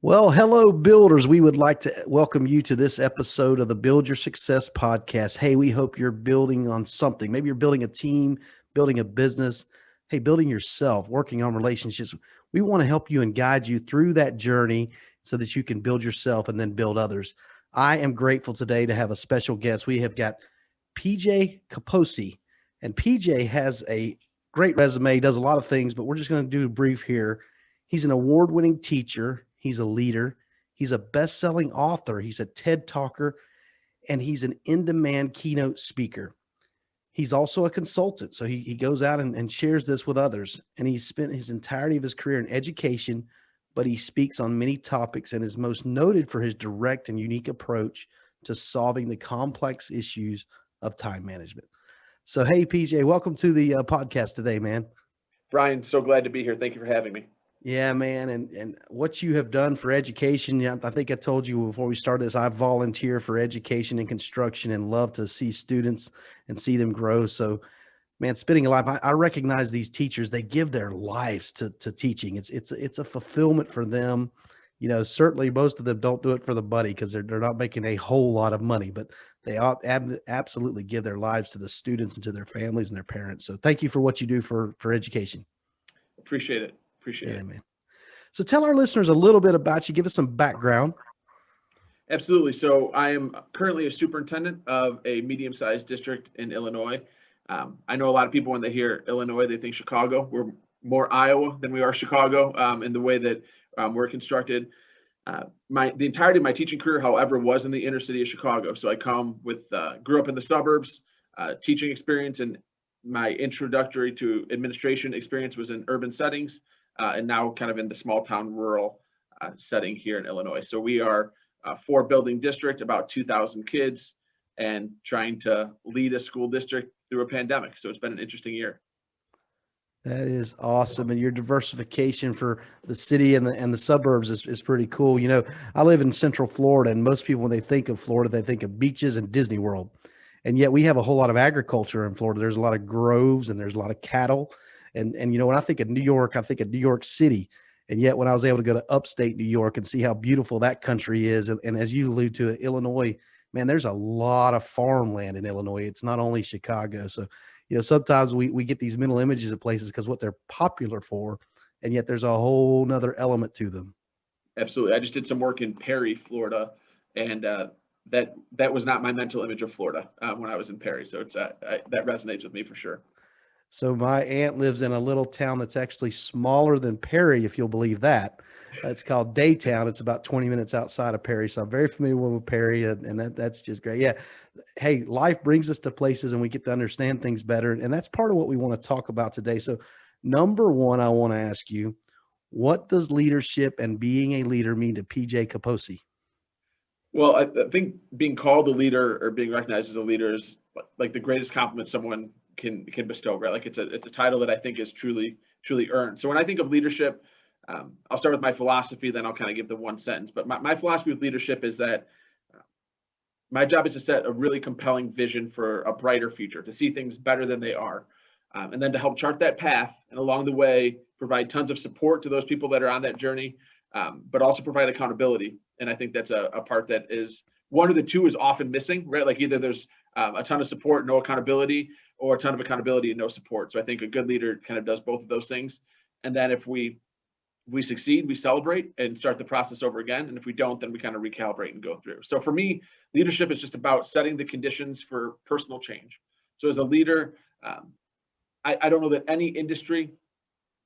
Well, hello, builders. We would like to welcome you to this episode of the Build Your Success podcast. Hey, we hope you're building on something. Maybe you're building a team, building a business, hey, building yourself, working on relationships. We want to help you and guide you through that journey so that you can build yourself and then build others. I am grateful today to have a special guest. We have got PJ Caposey, and PJ has a great resume, does a lot of things, but we're just going to do a brief here. He's an award-winning teacher. He's a leader. He's a best-selling author. He's a TED talker, and he's an in-demand keynote speaker. He's also a consultant. So he goes out and shares this with others. And he's spent his entirety of his career in education, but he speaks on many topics and is most noted for his direct and unique approach to solving the complex issues of time management. So, hey, PJ, welcome to the podcast today, man. Brian, so glad to be here. Thank you for having me. Yeah, man. And what you have done for education, yeah, I think I told you before we started this, I volunteer for education and construction and love to see students and see them grow. So, man, spending a life, I recognize these teachers, they give their lives to teaching. It's a fulfillment for them. You know, certainly most of them don't do it for the money because they're not making a whole lot of money, but they absolutely give their lives to the students and to their families and their parents. So thank you for what you do for education. Appreciate it. Appreciate Yeah, it. man. So tell our listeners a little bit about you. Give us some background. Absolutely. So I am currently a superintendent of a medium-sized district in Illinois. I know a lot of people when they hear Illinois, they think Chicago. We're more Iowa than we are Chicago in the way that we're constructed. The entirety of my teaching career, however, was in the inner city of Chicago. So I grew up in the suburbs, teaching experience, and my introductory to administration experience was in urban settings, and now kind of in the small town rural setting here in Illinois. So we are a 4-building district, about 2,000 kids, and trying to lead a school district through a pandemic. So it's been an interesting year. That is awesome. And your diversification for the city and the suburbs is pretty cool. You know, I live in Central Florida, and most people, when they think of Florida, they think of beaches and Disney World. And yet we have a whole lot of agriculture in Florida. There's a lot of groves and there's a lot of cattle. And you know, when I think of New York, I think of New York City. And yet when I was able to go to upstate New York and see how beautiful that country is, and as you allude to Illinois, man, there's a lot of farmland in Illinois. It's not only Chicago. So, you know, sometimes we get these mental images of places because what they're popular for, and yet there's a whole nother element to them. Absolutely. I just did some work in Perry, Florida, and that was not my mental image of Florida when I was in Perry. So that resonates with me for sure. So my aunt lives in a little town that's actually smaller than Perry, if you'll believe that. It's called Daytown. It's about 20 minutes outside of Perry. So I'm very familiar with Perry, and that's just great. Yeah. Hey, life brings us to places and we get to understand things better. And that's part of what we want to talk about today. So number one, I want to ask you, what does leadership and being a leader mean to PJ Caposey? Well, I think being called a leader or being recognized as a leader is like the greatest compliment someone can bestow, right? Like it's a title that I think is truly earned. So when I think of leadership, I'll start with my philosophy, then I'll kind of give the one sentence. But my philosophy with leadership is that my job is to set a really compelling vision for a brighter future, to see things better than they are, and then to help chart that path, and along the way provide tons of support to those people that are on that journey, but also provide accountability. And I think that's a part that is one of the two is often missing, right? Like either there's a ton of support, no accountability, or a ton of accountability and no support. So I think a good leader kind of does both of those things. And then if we succeed, we celebrate and start the process over again. And if we don't, then we kind of recalibrate and go through. So for me, leadership is just about setting the conditions for personal change. So as a leader, I don't know that any industry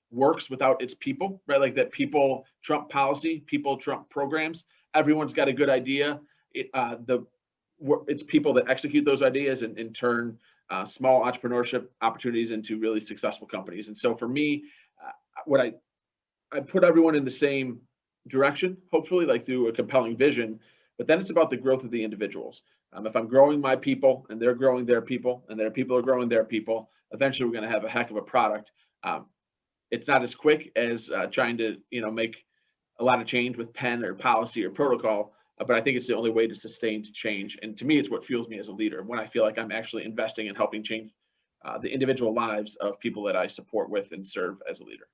works without its people, right? Like that people trump policy, people trump programs. Everyone's got a good idea. It's people that execute those ideas and turn small entrepreneurship opportunities into really successful companies. And so for me, what I put everyone in the same direction, hopefully, like through a compelling vision, but then it's about the growth of the individuals. If I'm growing my people and they're growing their people and their people are growing their people, eventually we're going to have a heck of a product. It's not as quick as trying to, make a lot of change with pen or policy or protocol, but I think it's the only way to sustain to change. And to me, it's what fuels me as a leader when I feel like I'm actually investing in helping change the individual lives of people that I support with and serve as a leader.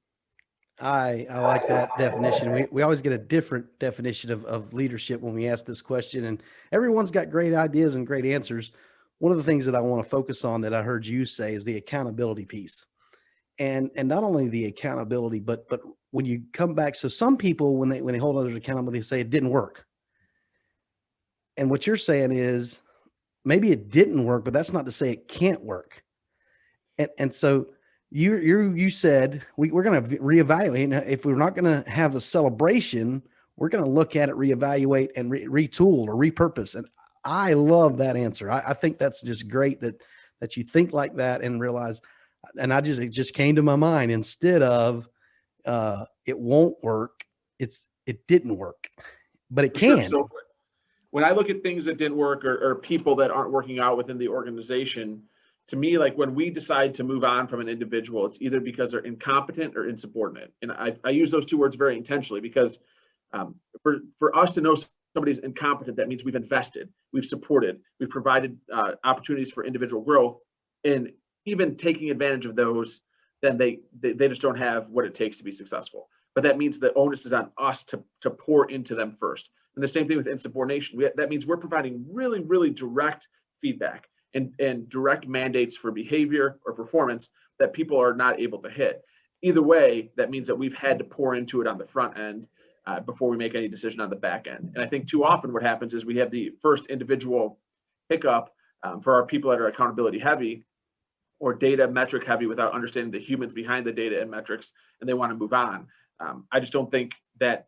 I like that definition. We always get a different definition of leadership when we ask this question, and everyone's got great ideas and great answers. One of the things that I want to focus on that I heard you say is the accountability piece. And not only the accountability, but when you come back, so some people when they hold others accountable, they say it didn't work. And what you're saying is maybe it didn't work, but that's not to say it can't work. And so you said we're going to reevaluate. Now, if we're not going to have a celebration, we're going to look at it, reevaluate, and retool or repurpose. And I love that answer. I think that's just great that you think like that and realize. And it just came to my mind instead of it won't work. It didn't work, but it For sure. can. So when I look at things that didn't work or people that aren't working out within the organization, to me, like when we decide to move on from an individual, it's either because they're incompetent or insubordinate. And I use those two words very intentionally because for us to know somebody's incompetent, that means we've invested, we've supported, we've provided opportunities for individual growth. And even taking advantage of those, then they just don't have what it takes to be successful. But that means the onus is on us to pour into them first. And the same thing with insubordination. That means we're providing really, really direct feedback and direct mandates for behavior or performance that people are not able to hit. Either way, that means that we've had to pour into it on the front end before we make any decision on the back end. And I think too often what happens is we have the first individual hiccup for our people that are accountability heavy or data metric heavy without understanding the humans behind the data and metrics, and they want to move on. I just don't think that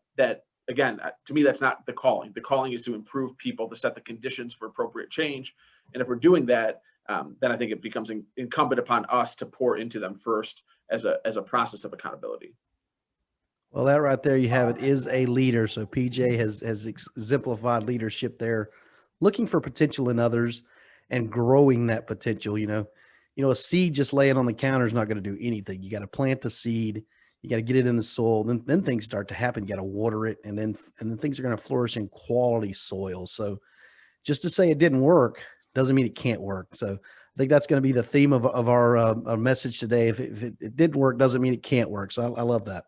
again, to me, that's not the calling. The calling is to improve people, to set the conditions for appropriate change. And if we're doing that, then I think it becomes incumbent upon us to pour into them first as a process of accountability. Well, that right there, you have it, is a leader. So PJ has exemplified leadership there, looking for potential in others and growing that potential. A seed just laying on the counter is not going to do anything. You got to plant the seed. You got to get it in the soil. Then things start to happen. You got to water it, and then things are going to flourish in quality soil. So just to say it didn't work doesn't mean it can't work. So I think that's going to be the theme of our message today. If it didn't work, doesn't mean it can't work. So I love that.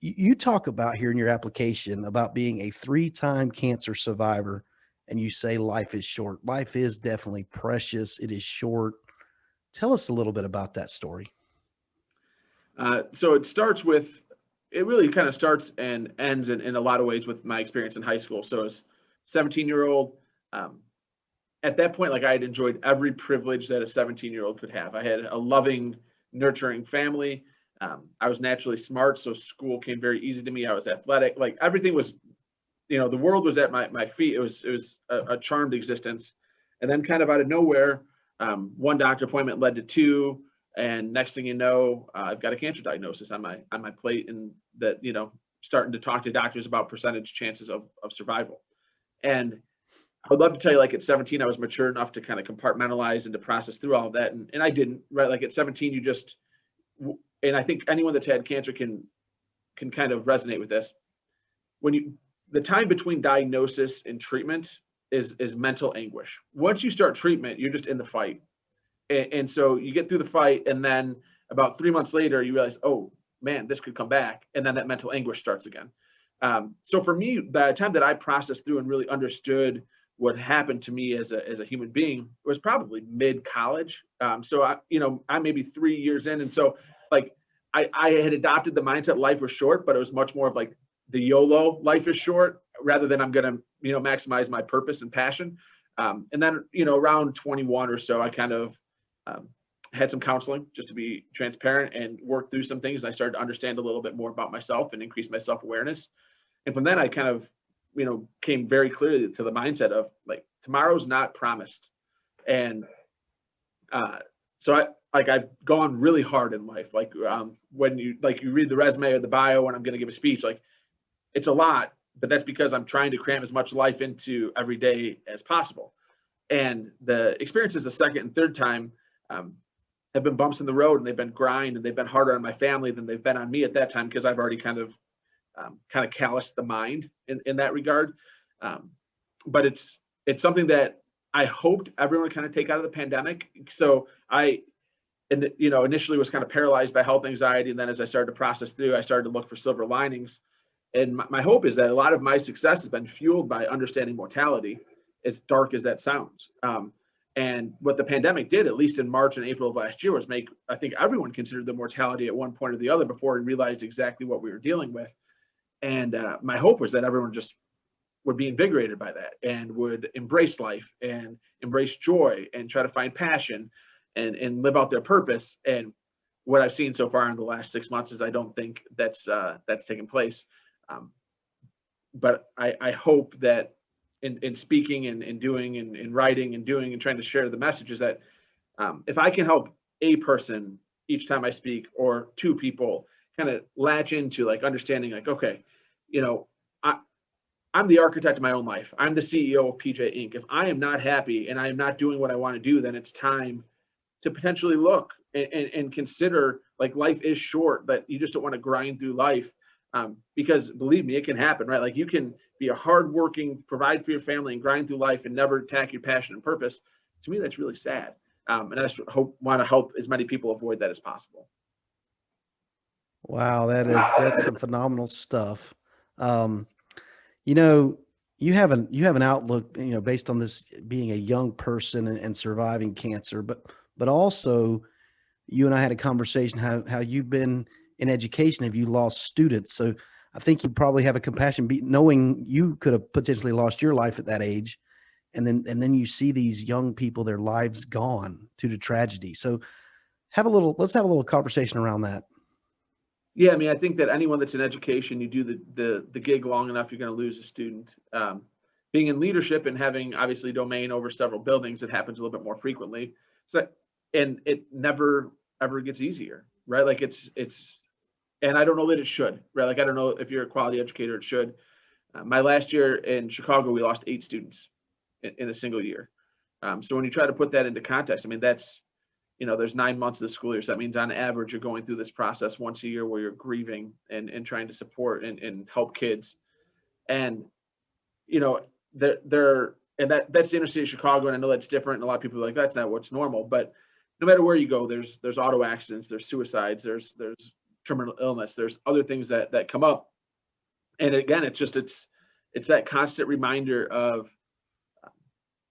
You talk about here in your application about being a 3-time cancer survivor, and you say life is short. Life is definitely precious. It is short. Tell us a little bit about that story. So it really kind of starts and ends in a lot of ways with my experience in high school. So as 17-year-old, at that point, like I had enjoyed every privilege that a 17-year-old could have. I had a loving, nurturing family. I was naturally smart, so school came very easy to me. I was athletic, like everything was, the world was at my feet. It was a charmed existence. And then kind of out of nowhere, one doctor appointment led to two. And next thing you know, I've got a cancer diagnosis on my plate, and that, starting to talk to doctors about percentage chances of survival. And I would love to tell you, like at 17, I was mature enough to kind of compartmentalize and to process through all of that. And I didn't, right? Like at 17, and I think anyone that's had cancer can kind of resonate with this. The time between diagnosis and treatment is mental anguish. Once you start treatment, you're just in the fight. And so you get through the fight, and then about 3 months later, you realize, oh man, this could come back. And then that mental anguish starts again. So for me, by the time that I processed through and really understood what happened to me as a human being, was probably mid-college. So I maybe 3 years in. And so like I had adopted the mindset life was short, but it was much more of like the YOLO, life is short, rather than I'm going to, maximize my purpose and passion. And then, around 21 or so, I kind of had some counseling, just to be transparent, and worked through some things. And I started to understand a little bit more about myself and increase my self-awareness. And from then I kind of, came very clearly to the mindset of like, tomorrow's not promised. And so I've gone really hard in life. Like when you read the resume or the bio when I'm going to give a speech, like it's a lot, but that's because I'm trying to cram as much life into every day as possible. And the experiences the second and third time have been bumps in the road, and they've been grind, and they've been harder on my family than they've been on me at that time, because I've already kind of calloused the mind in that regard. But it's something that I hoped everyone would kind of take out of the pandemic. So and initially was kind of paralyzed by health anxiety. And then as I started to process through, I started to look for silver linings. And my hope is that a lot of my success has been fueled by understanding mortality, as dark as that sounds. And what the pandemic did, at least in March and April of last year, was make, I think, everyone considered the mortality at one point or the other before we realized exactly what we were dealing with. And my hope was that everyone just would be invigorated by that and would embrace life and embrace joy and try to find passion and live out their purpose. And what I've seen so far in the last 6 months is I don't think that's taken place. But I hope that in speaking and doing and writing and doing and trying to share the message is that if I can help a person each time I speak, or two people, kind of latch into like understanding like, okay, I'm the architect of my own life. I'm the CEO of PJ Inc. If I am not happy and I am not doing what I want to do, then it's time to potentially look and consider, like, life is short, but you just don't want to grind through life. Because believe me, it can happen, right? Like, you can be a hardworking, provide for your family and grind through life and never attack your passion and purpose. To me, that's really sad. And I just want to help as many people avoid that as possible. Wow, that's some phenomenal stuff. You have an outlook, based on this being a young person and surviving cancer, but also you and I had a conversation how you've been in education. Have you lost students? So I think you probably have a compassion, knowing you could have potentially lost your life at that age, and then you see these young people, their lives gone due to tragedy. So let's have a little conversation around that. Yeah, I mean, I think that anyone that's in education, you do the gig long enough, you're going to lose a student. Being in leadership and having obviously domain over several buildings, it happens a little bit more frequently. So, and it never ever gets easier, right? Like it's, and I don't know that it should, right? Like, I don't know if you're a quality educator, it should. My last year in Chicago, we lost 8 students in a single year. So when you try to put that into context, I mean, that's, there's 9 months of the school year. So that means on average, you're going through this process once a year where you're grieving and trying to support and help kids. And, that's the inner city of Chicago. And I know that's different. And a lot of people are like, that's not what's normal. But no matter where you go, there's auto accidents, there's suicides, there's terminal illness, there's other things that come up. And again, it's that constant reminder of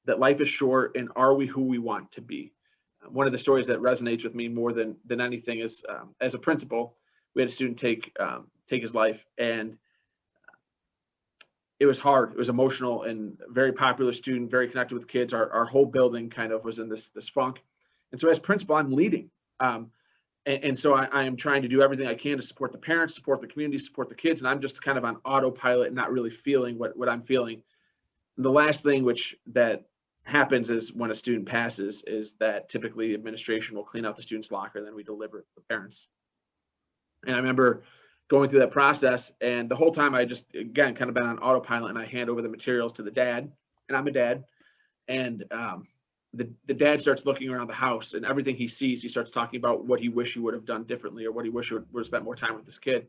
that life is short, and are we who we want to be? One of the stories that resonates with me more than anything is, as a principal, we had a student take his life, and it was hard. It was emotional, and very popular student, very connected with kids. Our whole building kind of was in this funk. And so as principal, I'm leading. And so I am trying to do everything I can to support the parents, support the community, support the kids. And I'm just kind of on autopilot and not really feeling what I'm feeling. And the last thing that happens is when a student passes is that typically administration will clean out the student's locker, and then we deliver it to the parents. And I remember going through that process, and the whole time I just, again, kind of been on autopilot, and I hand over the materials to the dad, and I'm a dad. And the dad starts looking around the house, and everything he sees, he starts talking about what he wished he would have done differently, or what he wished he would have spent more time with this kid.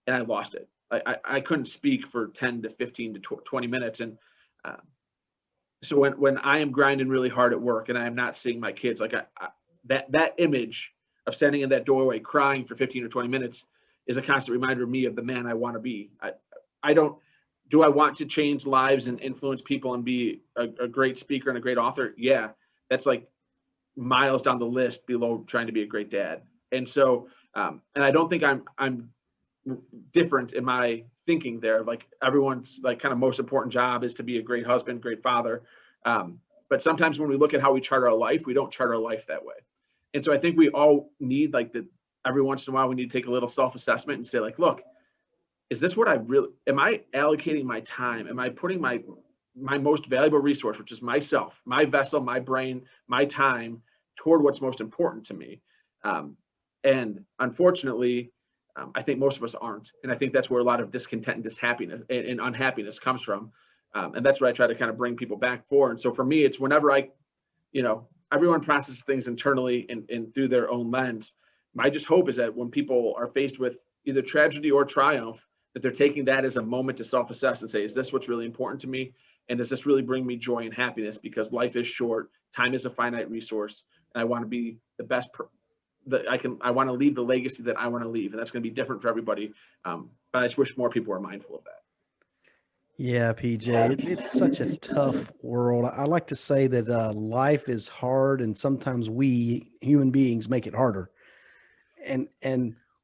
And I lost it. I couldn't speak for 10 to 15 to 20 minutes. And so when I am grinding really hard at work and I am not seeing my kids, like that image of standing in that doorway crying for 15 or 20 minutes is a constant reminder of me, of the man I want to be. Do I want to change lives and influence people and be a great speaker and a great author? Yeah, that's like miles down the list below trying to be a great dad. And so, and I don't think I'm different in my thinking there. Like, everyone's like kind of most important job is to be a great husband, great father. But sometimes when we look at how we chart our life, we don't chart our life that way. And so I think we all need, like, every once in a while, we need to take a little self-assessment and say, like, look, is this what am I allocating my time? Am I putting my most valuable resource, which is myself, my vessel, my brain, my time, toward what's most important to me? And unfortunately, I think most of us aren't. And I think that's where a lot of discontent and dishappiness and unhappiness comes from. And that's what I try to kind of bring people back for. And so for me, it's whenever everyone processes things internally and through their own lens. My just hope is that when people are faced with either tragedy or triumph, that they're taking that as a moment to self-assess and say, is this what's really important to me? And does this really bring me joy and happiness? Because life is short, time is a finite resource. and I want to be the best that I want to leave the legacy that I want to leave. And that's going to be different for everybody. But I just wish more people were mindful of that. Yeah, PJ, it's such a tough world. I like to say that life is hard, and sometimes we human beings make it harder. And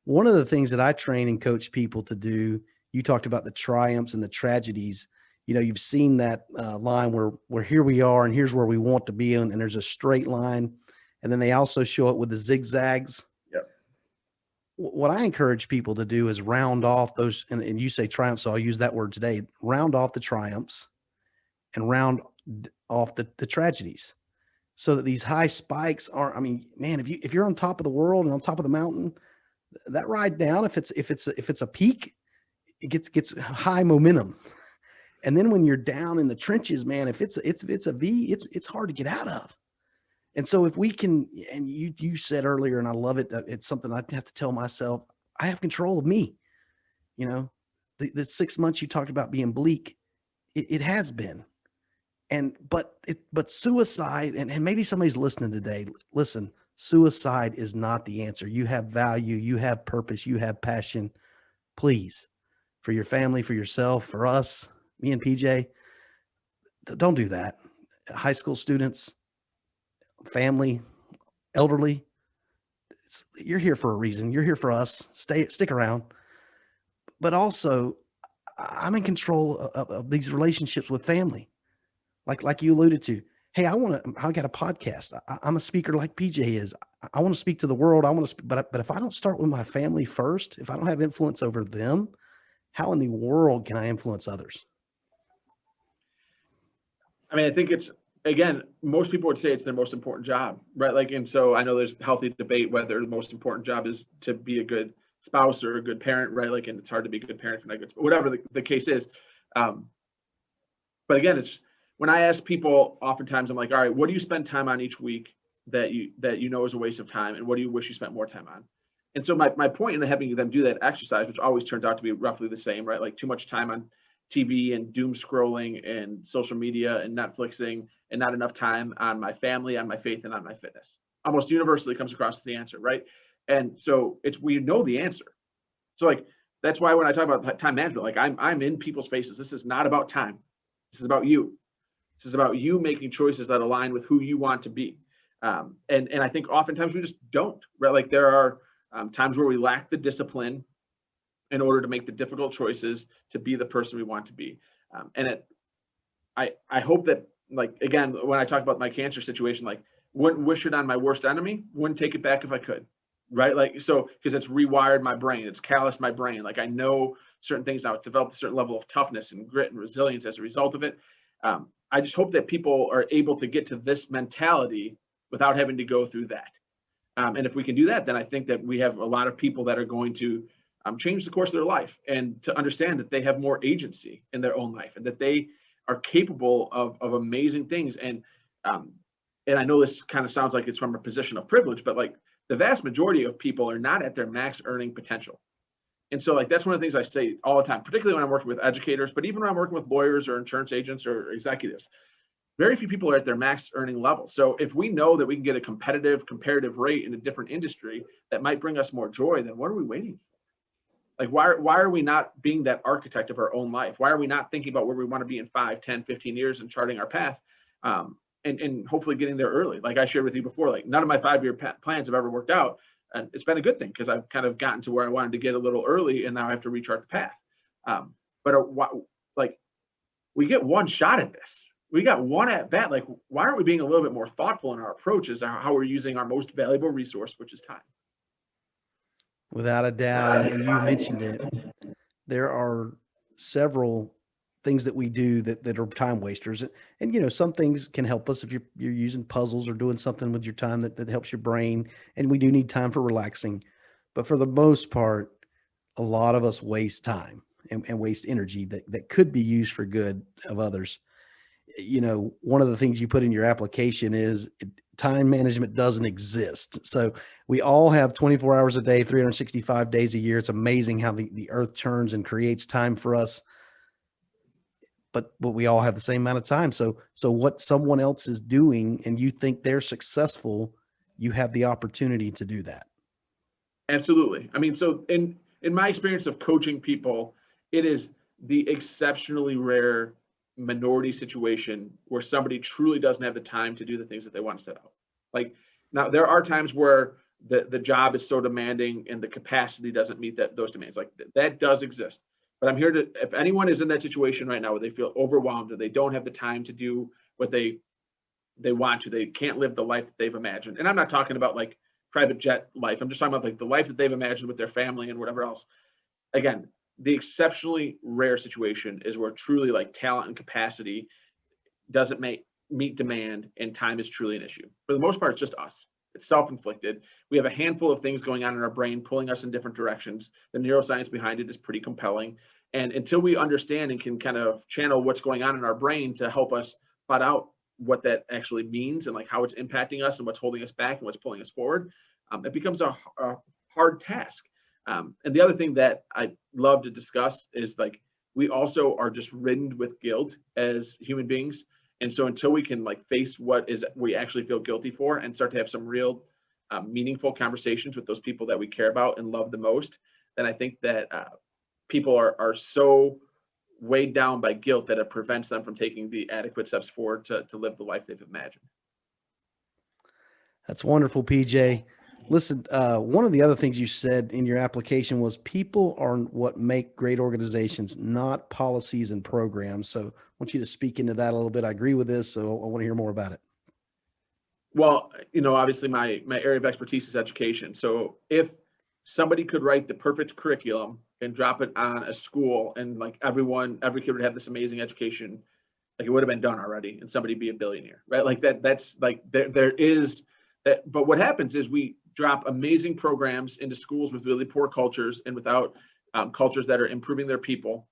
one of the things that I train and coach people to do, you talked about the triumphs and the tragedies. You know, you've seen that line where here we are and here's where we want to be, and there's a straight line, and then they also show it with the zigzags. Yep. What I encourage people to do is round off those, and you say triumphs, so I'll use that word today. Round off the triumphs and round off the tragedies, so that these high spikes are. I mean, man, if you're on top of the world and on top of the mountain, that ride down, if it's a peak, it gets high momentum. And then when you're down in the trenches, man, if it's a V, it's hard to get out of. And so if we can, and you said earlier, and I love it, it's something I have to tell myself, I have control of me. You know, the 6 months you talked about being bleak, it has been. But suicide, and maybe somebody's listening today, listen, suicide is not the answer. You have value, you have purpose, you have passion. Please, for your family, for yourself, for us, me and PJ, don't do that. High school students, family, elderly, you're here for a reason. You're here for us. Stick around. But also, I'm in control of these relationships with family, like you alluded to. Hey, I got a podcast. I'm a speaker like PJ is. I want to speak to the world. But if I don't start with my family first, if I don't have influence over them, how in the world can I influence others? I mean, I think it's, again, most people would say it's their most important job, right? Like, and so I know there's healthy debate whether the most important job is to be a good spouse or a good parent, right? Like, and it's hard to be a good parent if you're not good, whatever the case is. But again, it's when I ask people, oftentimes I'm like, all right, what do you spend time on each week that you know is a waste of time, and what do you wish you spent more time on? And so my point in having them do that exercise, which always turns out to be roughly the same, right? Like too much time on TV and doom scrolling and social media and Netflixing, and not enough time on my family, on my faith, and on my fitness. Almost universally comes across as the answer, right? And so we know the answer. So like, that's why when I talk about time management, like I'm in people's faces. This is not about time. This is about you. This is about you making choices that align with who you want to be. And I think oftentimes we just don't, right? Like there are times where we lack the discipline in order to make the difficult choices to be the person we want to be. I hope that, like, again, when I talk about my cancer situation, like, wouldn't wish it on my worst enemy, wouldn't take it back if I could, right? Like, so, because it's rewired my brain, it's calloused my brain. Like, I know certain things now, it's developed a certain level of toughness and grit and resilience as a result of it. I just hope that people are able to get to this mentality without having to go through that. And if we can do that, then I think that we have a lot of people that are going to change the course of their life, and to understand that they have more agency in their own life, and that they are capable of amazing things. And I know this kind of sounds like it's from a position of privilege, but like the vast majority of people are not at their max earning potential. And so like, that's one of the things I say all the time, particularly when I'm working with educators, but even when I'm working with lawyers or insurance agents or executives, very few people are at their max earning level. So if we know that we can get a comparative rate in a different industry that might bring us more joy, then what are we waiting for? Like, why are we not being that architect of our own life? Why are we not thinking about where we want to be in 5, 10, 15 years and charting our path, and hopefully getting there early? Like I shared with you before, like none of my 5-year plans have ever worked out. And it's been a good thing because I've kind of gotten to where I wanted to get a little early, and now I have to rechart the path. Like we get one shot at this. We got one at bat. Like, why aren't we being a little bit more thoughtful in our approach as to how we're using our most valuable resource, which is time? Without a doubt. And you mentioned it. There are several things that we do that are time wasters. And, you know, some things can help us if you're using puzzles or doing something with your time that helps your brain. And we do need time for relaxing. But for the most part, a lot of us waste time and waste energy that could be used for good of others. You know, one of the things you put in your application is time management doesn't exist. So we all have 24 hours a day, 365 days a year. It's amazing how the earth turns and creates time for us. But we all have the same amount of time. So what someone else is doing and you think they're successful, you have the opportunity to do that. Absolutely. I mean, so in my experience of coaching people, it is the exceptionally rare minority situation where somebody truly doesn't have the time to do the things that they want to set out. Like, now there are times where the job is so demanding and the capacity doesn't meet those demands. Like that does exist. But I'm here to, if anyone is in that situation right now where they feel overwhelmed and they don't have the time to do what they want to, they can't live the life that they've imagined. And I'm not talking about like private jet life. I'm just talking about like the life that they've imagined with their family and whatever else. Again, the exceptionally rare situation is where truly like talent and capacity doesn't meet demand and time is truly an issue. For the most part, it's just us. It's self-inflicted. We have a handful of things going on in our brain, pulling us in different directions. The neuroscience behind it is pretty compelling. And until we understand and can kind of channel what's going on in our brain to help us plot out what that actually means and like how it's impacting us and what's holding us back and what's pulling us forward, it becomes a hard task. And the other thing that I love to discuss is like, we also are just ridden with guilt as human beings. And so until we can like face what is we actually feel guilty for and start to have some real meaningful conversations with those people that we care about and love the most, then I think that people are so weighed down by guilt that it prevents them from taking the adequate steps forward to live the life they've imagined. That's wonderful, PJ. Listen, one of the other things you said in your application was people are what make great organizations, not policies and programs. So I want you to speak into that a little bit. I agree with this, so I want to hear more about it. Well, obviously my area of expertise is education. So if somebody could write the perfect curriculum and drop it on a school and like every kid would have this amazing education, like it would have been done already and somebody be a billionaire, right? Like that's like there is that. But what happens is we drop amazing programs into schools with really poor cultures and without cultures that are improving their people,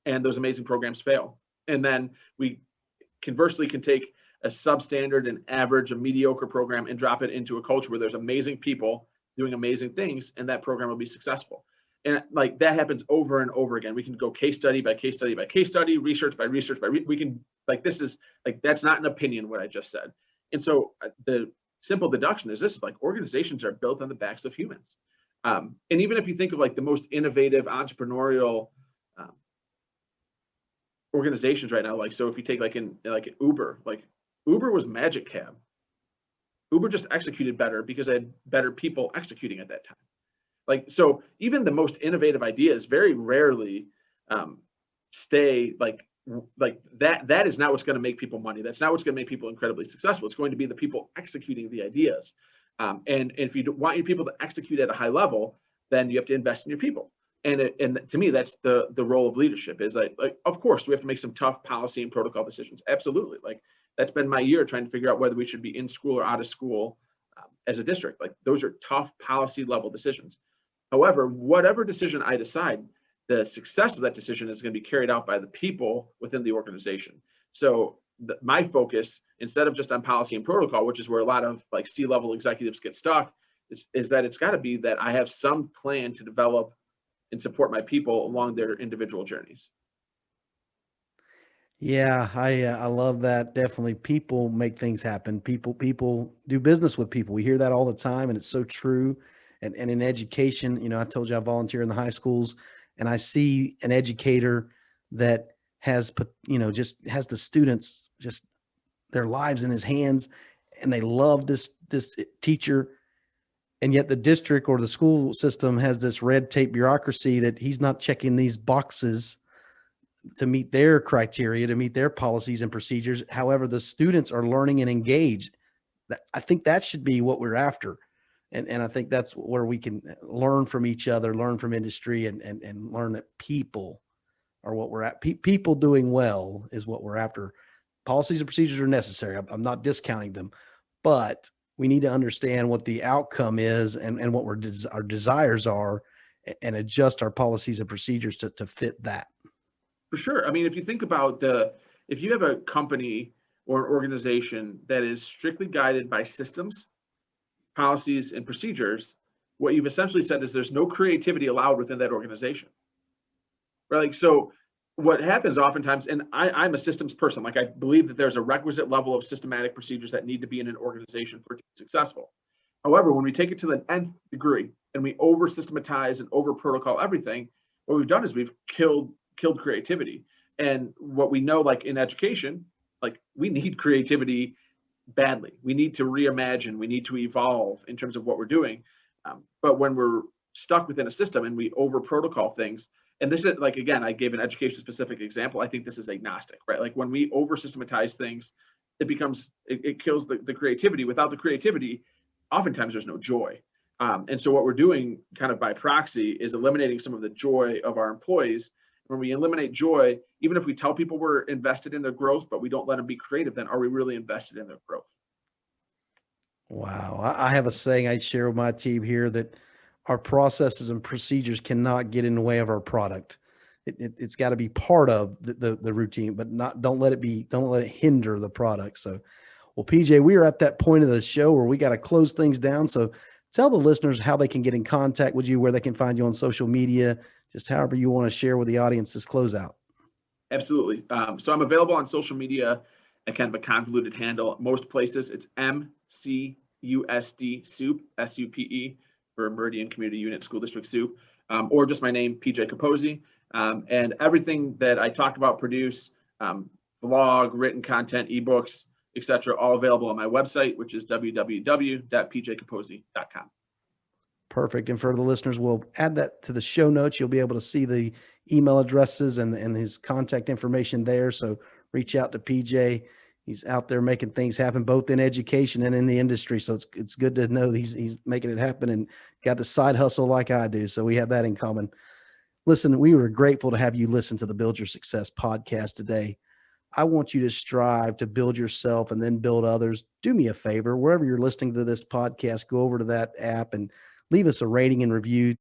and those amazing programs fail. And then we conversely can take a substandard and average, a mediocre program and drop it into a culture where there's amazing people doing amazing things, and that program will be successful. And like that happens over and over again. We can go case study by case study by case study, research by research we can like, this is like, that's not an opinion what I just said. And so the simple deduction is this: like organizations are built on the backs of humans. And even if you think of like the most innovative entrepreneurial organizations right now, like, so if you take like Uber, like Uber was Magic Cab. Uber just executed better because they had better people executing at that time. Like, so even the most innovative ideas very rarely stay like that is not what's going to make people money. That's not what's going to make people incredibly successful. It's going to be the people executing the ideas. And if you want your people to execute at a high level, then you have to invest in your people. And to me, that's the role of leadership. Is like of course we have to make some tough policy and protocol decisions. Absolutely. Like that's been my year trying to figure out whether we should be in school or out of school as a district. Like those are tough policy level decisions. However, whatever decision I decide, the success of that decision is going to be carried out by the people within the organization. So my focus, instead of just on policy and protocol, which is where a lot of like C-level executives get stuck, is that it's got to be that I have some plan to develop and support my people along their individual journeys. Yeah, I love that. Definitely, people make things happen. People do business with people. We hear that all the time, and it's so true. And in education, I told you I volunteer in the high schools, and I see an educator that has just has the students just their lives in his hands, and they love this teacher, and yet the district or the school system has this red tape bureaucracy that he's not checking these boxes to meet their criteria, to meet their policies and procedures. However, the students are learning and engaged. I think that should be what we're after. And I think that's where we can learn from each other, learn from industry, and learn that people are what we're at. People doing well is what we're after. Policies and procedures are necessary. I'm not discounting them, but we need to understand what the outcome is and what our desires are, and adjust our policies and procedures to fit that. For sure. I mean, if you think about if you have a company or an organization that is strictly guided by systems, policies, and procedures, what you've essentially said is there's no creativity allowed within that organization. Right? Like, so what happens oftentimes, and I'm a systems person, like I believe that there's a requisite level of systematic procedures that need to be in an organization for it to be successful. However, when we take it to the nth degree and we over systematize and over protocol everything, what we've done is we've killed creativity. And what we know, like in education, like we need creativity badly. We need to reimagine. We need to evolve in terms of what we're doing. But when we're stuck within a system and we over protocol things, and this is like, again, I gave an education specific example. I think this is agnostic, right? Like when we over systematize things, it kills the creativity. Without the creativity, oftentimes there's no joy. And so what we're doing kind of by proxy is eliminating some of the joy of our employees. When we eliminate joy, even if we tell people we're invested in their growth, but we don't let them be creative, then are we really invested in their growth? Wow. I have a saying I share with my team here that our processes and procedures cannot get in the way of our product. It's got to be part of the routine, but don't let it hinder the product. So, well, PJ, we are at that point of the show where we got to close things down. So tell the listeners how they can get in contact with you, where they can find you on social media, just however you want to share with the audience this closeout. Absolutely. So I'm available on social media at kind of a convoluted handle. Most places it's MCUSD Soup, SUPE, for Meridian Community Unit School District Soup, or just my name, PJ Caposey. And everything that I talked about, produce, blog, written content, ebooks, etc., all available on my website, which is www.pjcaposey.com. Perfect. And for the listeners, we'll add that to the show notes. You'll be able to see the email addresses and his contact information there. So reach out to PJ. He's out there making things happen, both in education and in the industry. So it's good to know he's making it happen and got the side hustle like I do. So we have that in common. Listen, we were grateful to have you listen to the Build Your Success podcast today. I want you to strive to build yourself and then build others. Do me a favor, wherever you're listening to this podcast, go over to that app and leave us a rating and review.